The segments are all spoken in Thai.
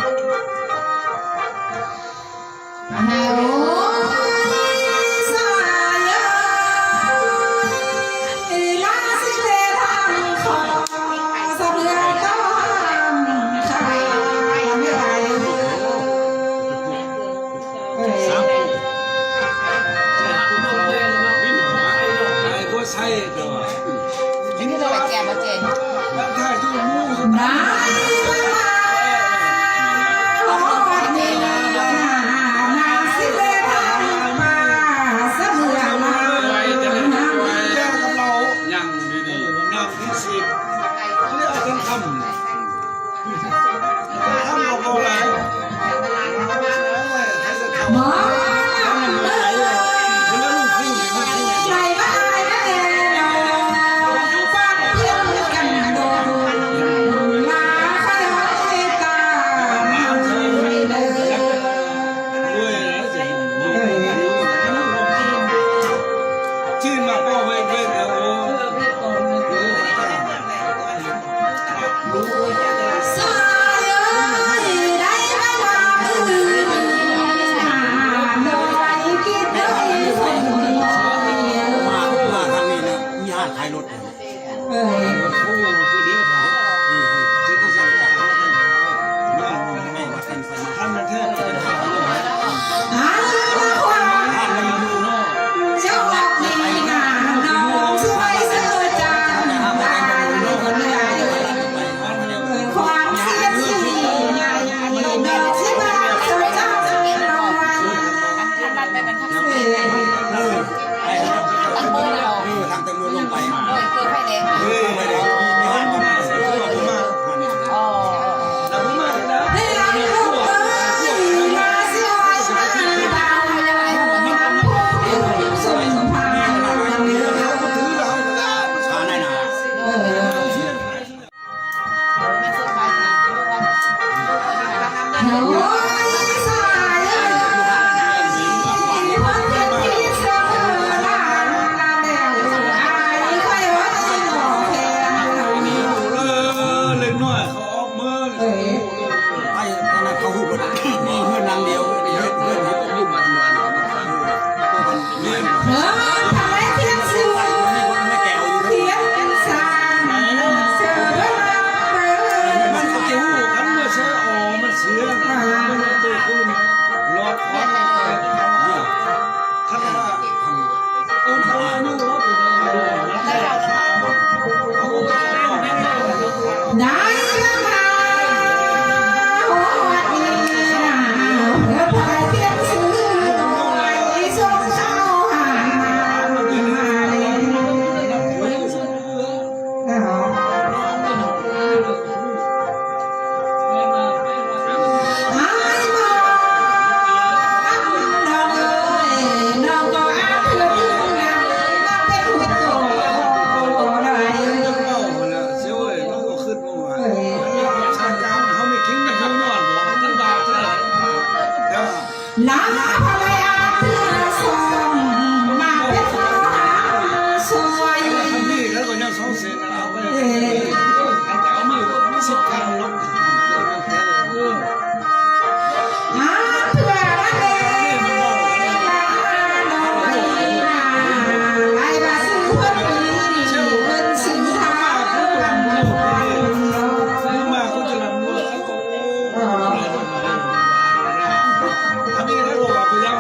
Hãy subscribe cho kênh Ghiền Mì Gõ để không bỏ lỡ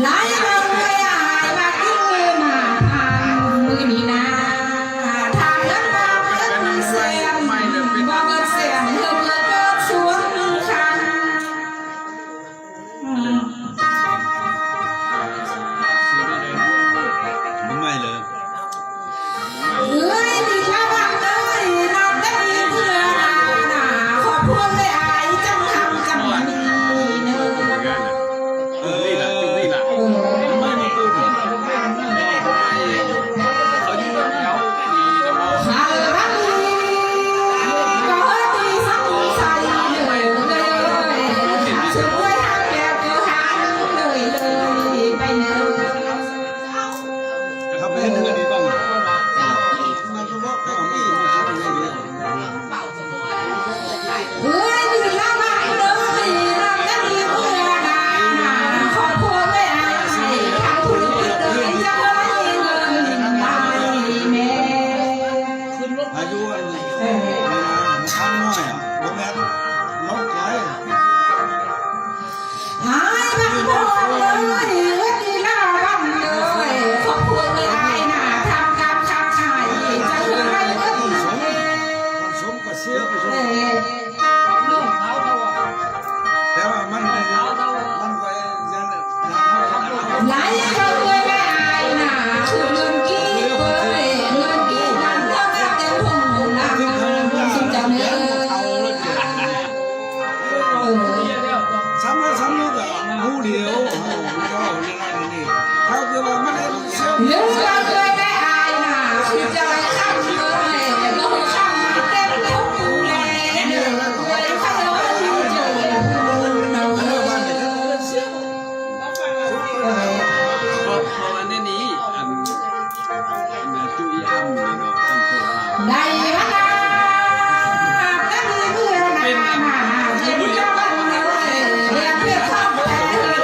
หลายเราเลยอายมากินมาทานมือนี้นะทางเดินมาเดินเสียงว่าเงินเสียงเธอเกิดสวนคันไม่เลยเอ้ยดีละบ้างเลยเราได้มีเพื่อนนะขอบคุณเลยอายจังทำจังมีเนอะนี่แหละจุดนี่แหละไม่มีปืนเขาอยู่แบบเขาดีนะพ่อขาลักลีก็ดีสักใส่เลยช่วยหาแก้วก็หาเลยไปเนอะ จะทำให้เพื่อนดีบ้างเอ้ยดีละบ้างเลยเราได้มีเพื่อนนะขอบคุณเลยอายทำธุรกิจเลยจะให้เงินได้แม่ อายุอันนี้ทำน้อยอ่ะผมแม่นกไก่ หายไปหมดเลยดีละบ้างเลยขอบคุณเลยอายนะทำการค้าขายจะให้เงิน สมกับเสียไปสม ลูกเขาเขาอ่ะ แต่ว่ามันก็ยังหลายเราเลยไม่อายนะคือเงินกี้เลยเงินกี้นั่นเรื่องเต็มทุ่งนาสุดจะเนื้อ ซ้ำแล้วซ้ำแล้วก็หูเดียวนี่เขาคือว่ามันเสีย เรื่องเราเลยไม่อายนะคือจะไปข้ามเลยเราข้ามเต็มทุ่งเลยเขาจะว่าที่เจอเรา เรื่องบ้านเนี่ยเสีย พอวันนี้อันจุยอ้ำเลยเนาะอ้ำตัวเรา ได้แล้วนะก็มีเพื่อนนะเดี๋ยวจะวันเลยเรียกเพื่อนเข้าไป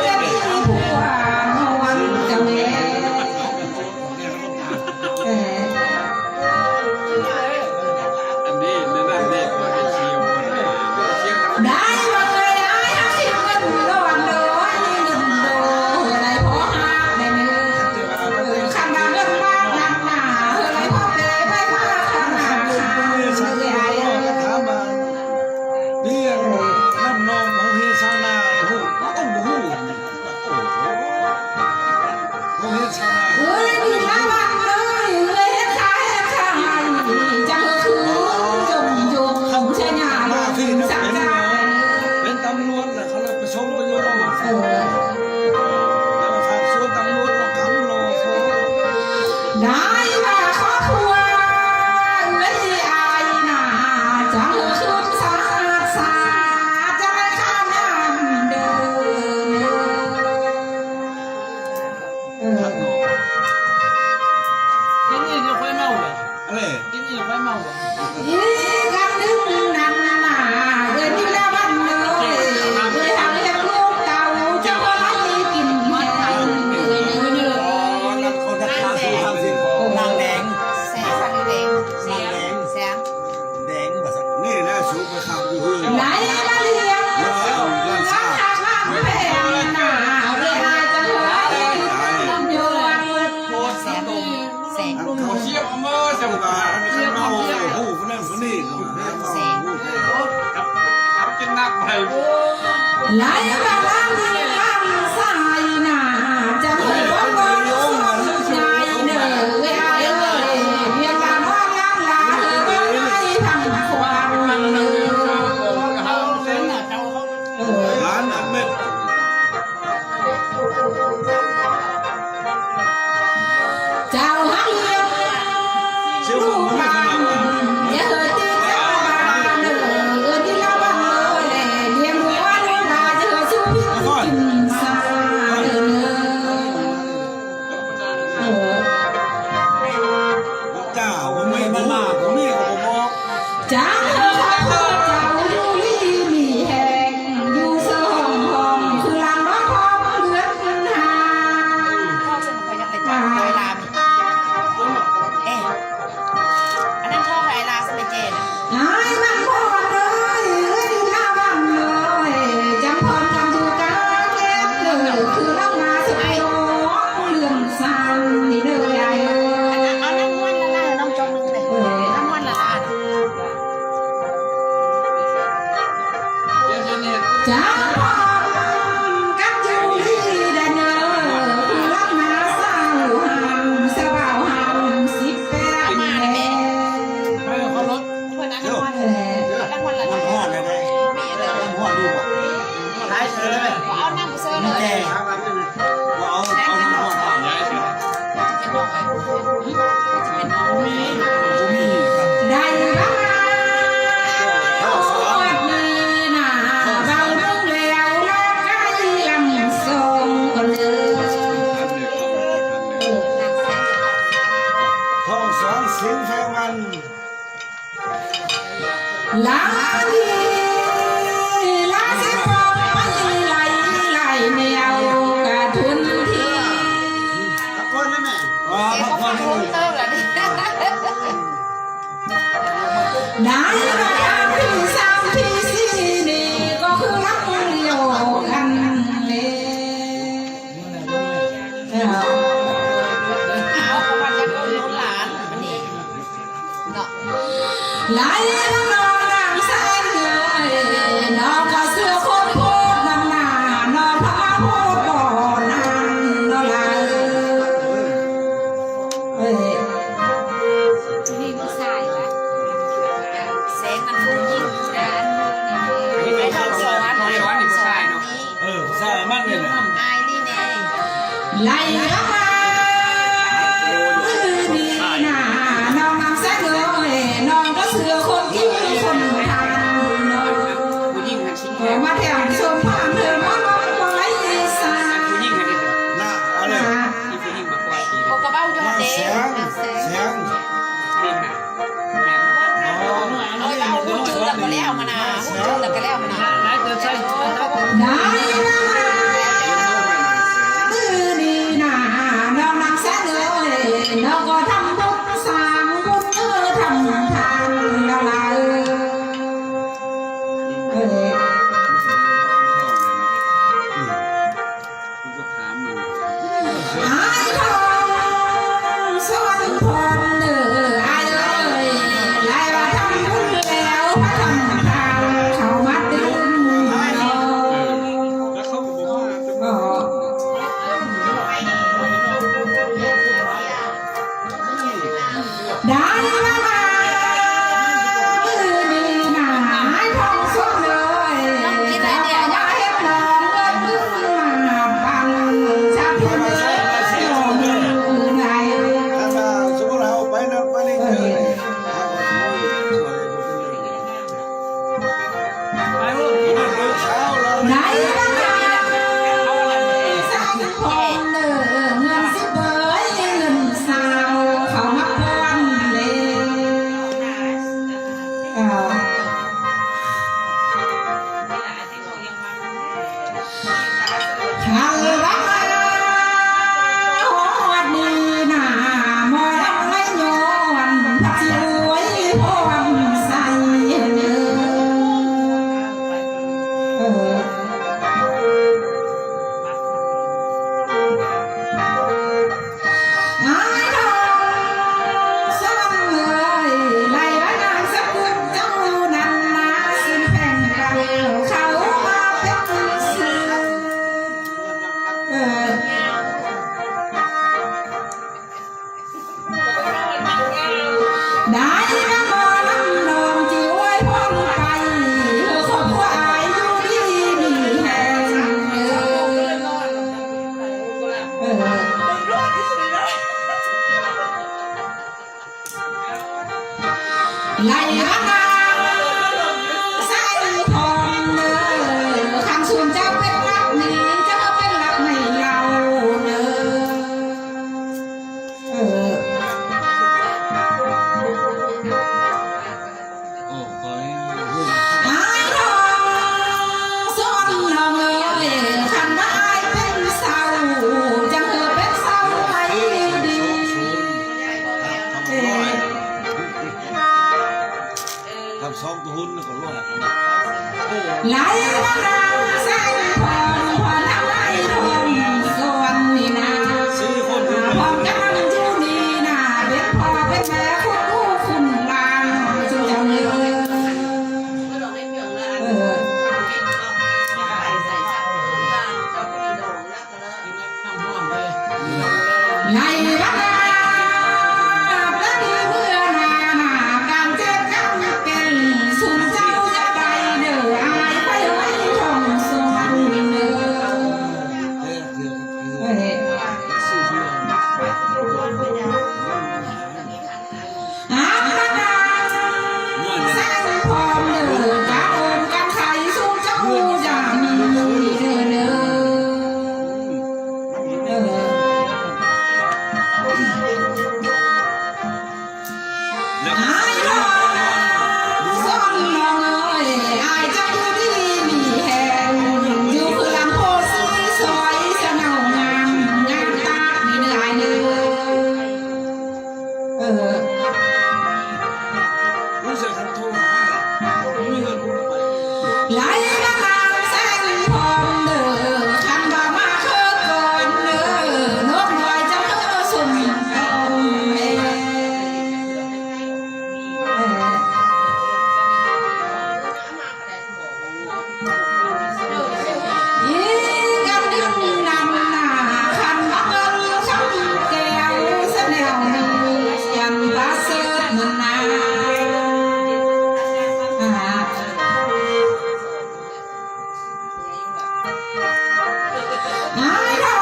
จะมีผัววันจะเม อันนี้นั่นนี่มาเป็นเชียวเชียว ได้มาเลยได้ห้าสิบเงินร้อนเลยเงินโดอะไรพอหาได้เนื้อขันมาเรื่องมากนักหนาอะไรพอเตะไปพาขันมาขาเลยไอ้ ถามมาเรียนน้ำนองของเฮซานาหูต้องหูโอ้เฮซานา เฮ้ยดีละวันเลยเลยขายขายจังคือจงจงใช่ไหมสักการ เป็นตำรวจนะเขาเลยไปส่งไปโยนแล้วมาฝากส่วนตำรวจมาคำโลโซ ได้มาขอครัวเลยอายนาจังคือสาสาจะไม่ข้ามน้ำเดิน ทักหนอ กินอีกแล้วค่อยเมาเลย อะไร กินอีกค่อยเมาเลย ยี่กันนึงนั่นน่ะเงินที่ละวันเลยเลยทางเรียกลูกเก่าจะว่าให้กินแห้ง นักคนนักการสู้ทำสินางแดง แสงฟันแดงแสงแสง แดงแบบนี่นะสูบไปขับอยู่เพื่อน ไหนมาเลี้ยงร้านอาหารแพงน่ะเวลาจะเลยต้นยวน โคตร แส แส ง ง แสง เขาเชี่ยวมือจังหวะมันเมาหูคนนั้นคนนี้เขา ครับกินนักไป ไหลมาล้างดีล้างสายน่ะจะให้ว่าเงินสดใจเนอเว้ยเลยเพียงแต่ว่าล้างลาเธอก็ไม่ทำความเนอ เขาเส้นอ่ะเจ้าเขา ร้านเม็ด เจ้าหักเลี้ยง เชี่ยวผมไม่ขนาดนั้น อย่าเฮตีเจ้าบ้านเนอที่ละวันเลยเลี้ยงหัวลูกมาจะสู้พิษกินซาเนอ จ้าผมไม่มันมากผมนี่ก็ผมบอก จ้าเจ้าอยู่ลีมีแห่งอยู่สองห้อง เอานั่งเสื้อเลย แต่เอาน้ำหอม ย้ายเสร็จ ได้บ้างวัดนี้น่ะเบาลงแล้วน้องไก่ลำส่งก็เลย ท้องสองสิงแฟวัน ลาดีลาเสียงบอกไม่ไหลแนวกระทุนที พักผ่อนได้ไหมพักผ่อน คุ้นเติมแล้วนี่ ได้มาพี่สามพี่สี่นี่ก็คือรักเดียวกันเลยเอาประมาณจะเอาลูกหลานมันนี่เนาะ ไหลน้องนางแสนเลยน้องก็เสื้อโคตรโคตรนำหน้าน้องพาโคตรบ่อนานน้องลาเอ้ย มีผู้ชายนะแสงมันฟุ้งยิ่งนะนี่ไปทำสอนนี่ ใช่มากเลยนะ อายนี่แน่ ไหลมานี่น่ะน้องนางแสนเลยน้องก็เสื้อคนกินคนทานน้อง ผู้หญิงหันชิ้น มาแถวชมผ่านเธอมาน้องบ่ไหลสา ผู้หญิงหัน น่ะอะไร ที่ผู้หญิงมากกว่าที โอกระเบ้าจง น่ะ เจ๊ เสียงเสียง นี่ค่ะแม่ เอาเอาหูจืดแล้วก็แล้วมานะหูจืดแล้วก็แล้วมานะ แล้วจะใช้ ได้ดีน่ะน้องนางแสนเลยน้องก็ทำบุญสร้างบุญทำทานละลายเอ้ย ก็ถามอยู่ อายทองสอนพรเด้ออายเอ้ยไล่ว่าทำบุญแล้วพระทำทานเข้ามาดึงน้อง แล้วเขาก็บอกว่า ได้มาดีน่ะอายทองสอนเลยแต่ว่าอย่าให้น้องเงินมึงมาบังจับมือไหน ถ้าสมมติเราไปนั่นไปนี่เลย ไปลูก เช้าเรา ไหนบ้างสักคนเด้อเงินสิเบยเงินสาวเขามาพรเลยทางรักหัวดีน่ะมอรักไม่โยนพัดรวยพรใส่เนื้ออายทองสอนเลยไล่ไว้นางสักกุลเจ้านั้นนาสิ้นแผ่นกันเขามาเป็นสื่อ ไอ้ทอ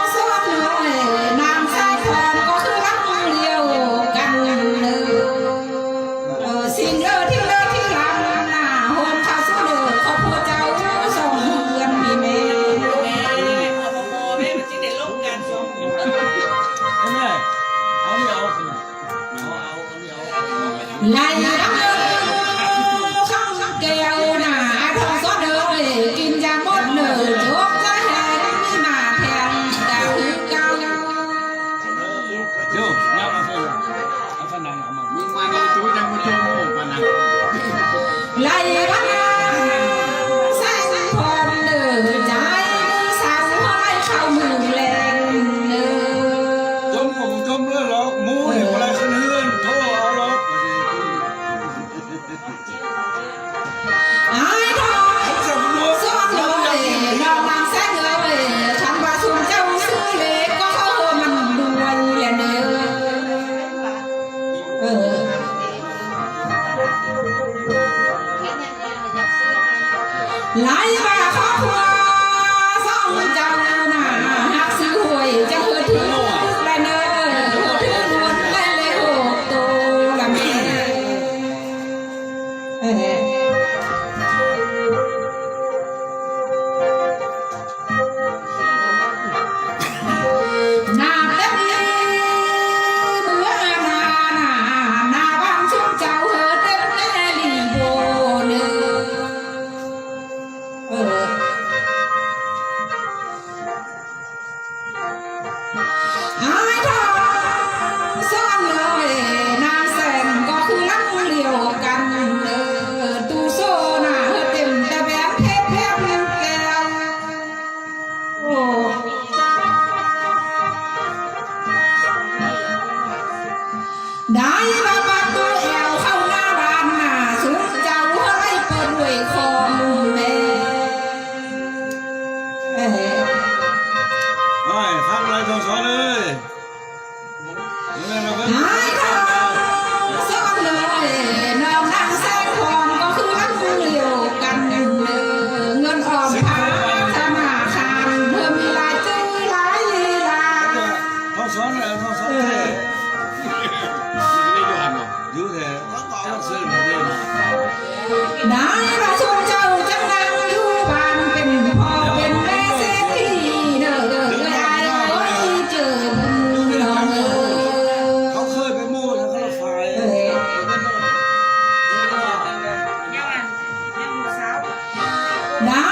งสวัสดิ์เลยนางสายทองก็คือรักเดียวกันสิ่งที่หลังหน้าโฮมข้าวสู้ครอบครัวเจ้าส่งเงินมีแม่ แม่มันจะได้ลงกันสองแม่เอาไม่เอาสิเอา ไล่รับข้างแก้วหน้าไอ้ทองสดเลยกินยาหมดเลยจบจะเห็นมีหน้าแทงดาวเก่า โย่ยับเอาฝรั่งเอามามึงมาในตู้จังมาตู้ฝรั่ง ไล่รับใส่พร้อมเดินใจสาวไล่เข้ามือแรงเนื้อ จมผมจมเลยหรอกมูเนี่ยอะไรขึ้นเฮือนโทษเอาหรอก ไอ้ทอง จับมือ สอนเลยน้องนางแซงเลยฉันว่าสุนเจ้าซื้อเล็กก็เขามันรวยแหละเนื้อหลายว่าครอบครัวสองเจ้าหน้าหักซื้อหวยจะเฮือถือและเนื้อเฮือถือล้วนและเลยโหดโตละแม่นาเต็มเมื่อนาบางชุมเจ้าเฮือเต็มแน่ลีโบเนื้อไอ้ทองซ่อนเลยนางแสนก็คือรักเลียวกันตู้โซน่ะเต็มแต่แบบเพชรแก้วโอ้ได้มาปัดตัวแอวเข้าหน้าบ้านน่ะสุดเจ้าอะไรเปิดด้วยคอมแม่ ไอ้ทำอะไรทองสอนเลยแม่เราก็ ไอ้ทองซ่อนเลยน้องนางแสงทองก็คือรักเลียวกันเงินออมพาธนาคารเพิ่มมีหลายจื้อหลายลีลา ทองสอนเลยทองสอนแท้อยู่แท้เอาเสื้อมาเล่น ได้มาชมเจ้าจังนางอยู่บ้านเป็นพ่อเป็นแม่เศรษฐีเด้อไอ้โอ้ยเจอบุญน้องเอ้ เขา ย เคยไปมู่ทางรถไฟ ได้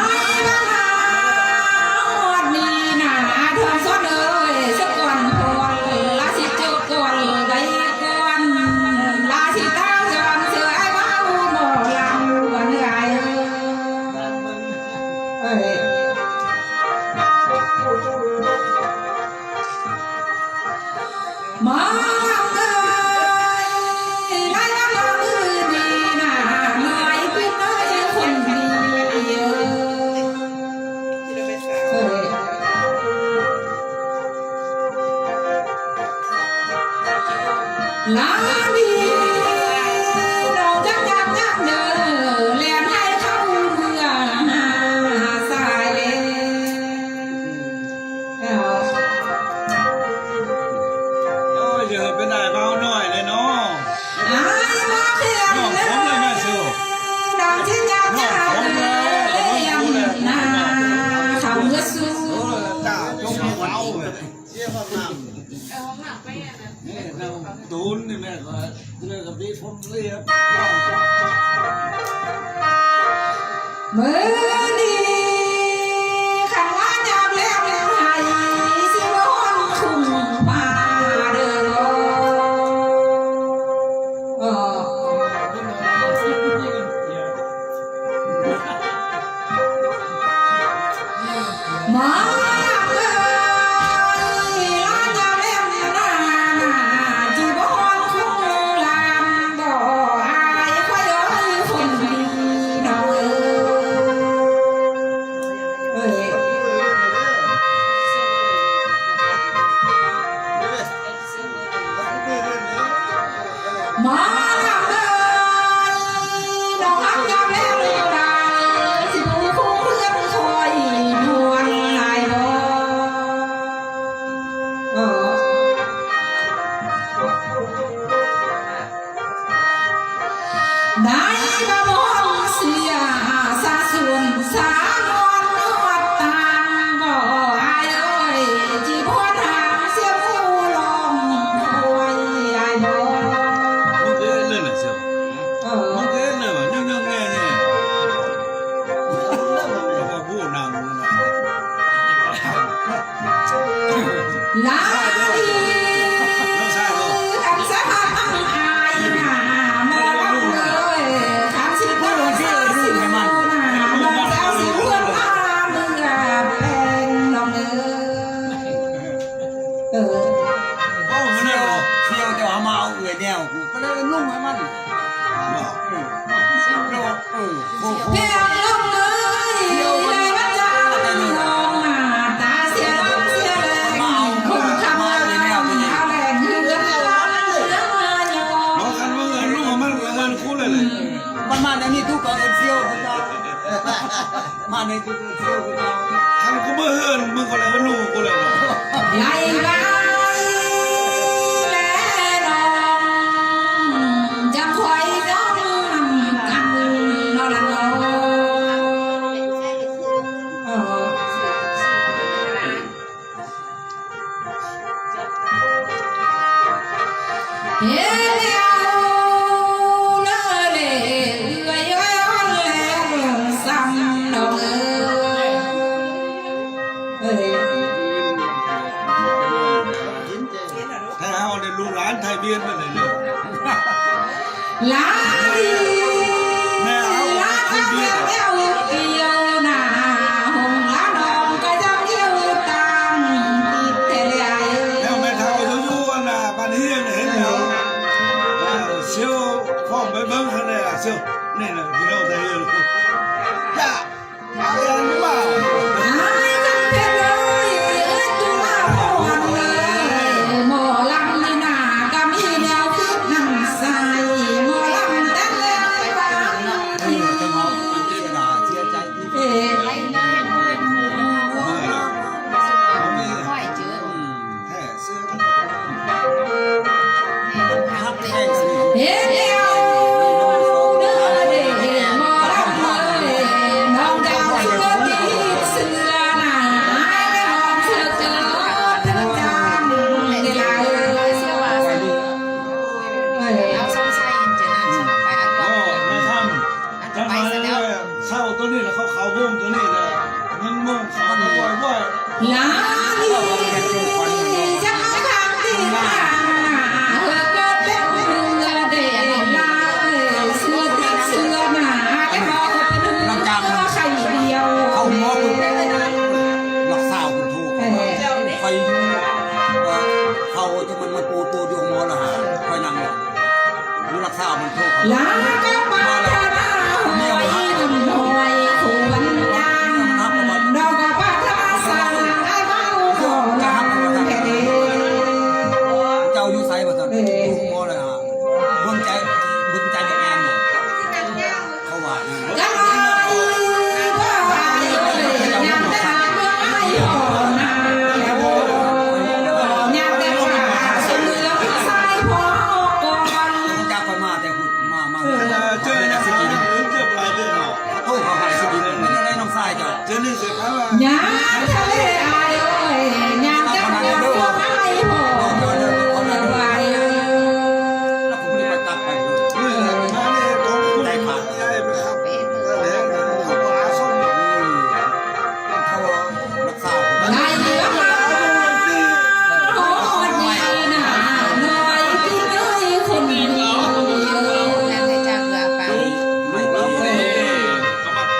มาหาหมดนี้นะทองสดเลยสักก่อนพอลาสิเจ้าก่อนไว้ก่อนลาสิเต้าจอนเสือไอ้บ้าหมอลำวันไงมองเลยไล่มาลองมือดีนะไม่เป็นน้อยคนดีลาดีน้องจักจักจักเด้อเลียนให้เข้าเมืองสายเลย โอ้ยเดี๋ยวเป็นได้เบาหน่อยเลยเนาะ ไอ้มาเพียง น้อง เล ผมเลย ย แม่สู้ ดาวที่ยาวจะยังนาเขาเมื่อสู้ โอ้ยจ้าจงเอาเลยเชี่ยคนน้ำนี่เราตูนนี่แม่ก็เรื่องกับที่ผมเรียบ เมื่อนี้ขันว่าจะเลี้ยงให้สิบวันคุ้มมาเด้อมาเลยลาจะเลี้ยงนาจีบวันคุ้มลำบ่อายคอยคนดีน้องเอ้ย มาเลยน้องฮักยามแล้วเลยได้สิบูคู่เพื่อนคอ ลาดี น้องชายลูก คำสาหัสอายหน้ามอลำเลยคำสิพูดสิสิพูดหน้ามองเจ้าสิพูดมาเมื่อเป็นน้องเออ โอ้มันเนี่ย เที่ยวจะเอามาเอาเอื่อยแนวกูก็เลยนุ่งให้มันโอ้โห เพียงลงเลยเลยมันจะมองหน้าตาเสียลำเสียแรงคงคำว่าเอาแรงเหือร้อนเหือโย น้องกันว่าเงินลูกมันคู่เลยเลย มันมาในนี้ทุกคนเที่ยวคุณเรามาในทุกคนเที่ยวคุณเรา คันกูเมื่อเฮินมึงก็เลยก็ลูกกูเลย ไล่ไปแล้วน้องจะคอยน้องกันนอนนอนเฮ้ยเอาเลยเอ้ยแล้วซ้ำน้องเอ้ย ถ้าเอาในลูกหลานไทยเบียนมาเลยเลย ลาดีลาทางเดียวเดียวหน้าห้องลาน้องก็จะเดียวตังติดเทเลไอ แล้วแม่เท่าอยู่ๆน่ะบ้านเฮียเห็นแล้วเชียวฟ้องไปเบิ้งข้างในเชียวนี่แหละพี่น้องไทยเลยย่าเอาอย่างนี้มา หายกันไปเลยจุฬาพรเลยหมอลำในหน้าก็มีแนวคิดนั่งใส่หมอลำแต่แล้วไปบ้านที่ จะมาเสียดายเสียใจที่ เอ๊ะ ไอ้นี่มันค่อยเจอ แค่เสื้อ ทักแข่งสิ เฮ็ดเดียวเด้อเด้หมอลำเลยน้องดาวเสื้อตีเสื้อหนาไม่หอมเสื้อเกินทั้งจำเวลาเสื้อว่าเสื้อ เอาซ่อมใช้เจอนะฉันไปอัน ก็ ก่อน ไม่ทำทำไมเช่าตัวนี้แล้วเขาวงตัวนี้เลยมันม่วงเขามันบ่อย ลาลีจะเอาทางที่หน้าเธอเกิดเป็นเรือเดลาเสื้อตีเสื้อหนาไม่หอมเป็นไข่เดียว เขาหมอคุณรักษาคุณถูกคอยอยู่เขาจะมันมาปูตัวอยู่หมอละหาคอยนั่งอยู่รักษามันถูก ลาก็มาทาราหอยน้ำหอยควรยางดอกก็ปัทมาสางไอ้เมาขอลำแค่เดียว เจ้าอยู่ไซบ่ซั่นถูกหมอละหาบุญใจในแอนเขาว่า จะมาว่าอยากได้เมื่อไม่หอนาแล้วอยากได้ว่าเสมือนสายพอก่อน จากคนมาแต่พูดมา ๆเจอเนี่ยสิกินเจอปลายเดือนเนาะ โทษเขาหายสิกินไม่ได้น้องทรายจ้ะ เจอนี่เสร็จแล้ว อยากทะเลอายเอ้ยอยากได้เมื่อไม่หอนาไว้ แล้วผมเลยกลับไปเลย มาเนี่ยตรงคุณได้ผ่านได้ไปครับ เป็น แล้วเขาปลาส้ม เขารักษา ได้เยอะมาโอ้ยน่าน้อยพี่น้อยคนเดียว นั่นเลยจ้าเกลือไป ไ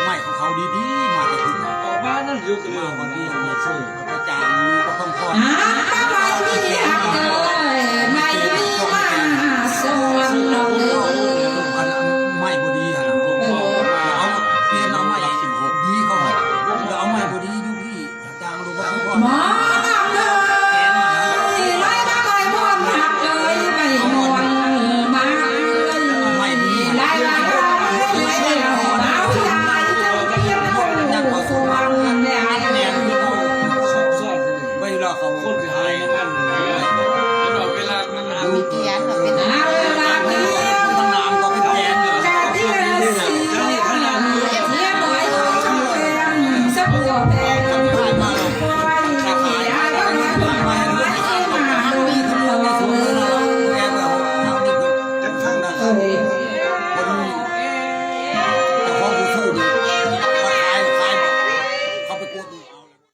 ม่ของเขาดีๆมาแต่คุณ ออกมานั่นอยู่กันเล มาย วันนี้มีชื่อพระจางมีก็ต้องคอย หาไม่มีหักเลยไม่มีมาส่วนน้องเอ๋ย ไม่บดีฮะเอาเปลี่ยนเอาไม่ดีเขาเอาไม่บดีอยู่พี่จางรู้ว่าเขา หมอลำเลยไล่มาลอยพรหักเลยไม่มวนมาเลยไล่มาเลยเอายายจะเรียกคนส่วนเนี่ย ไม่รอเขา คนจะหายกันแล้วเวลามันนาน มีเกียร์เป็น เอาละเดียว ต้องน้ำก็เป็นแกนเลย จากที่เสียเทียบไว้ของจำเป็นสักหัวแพง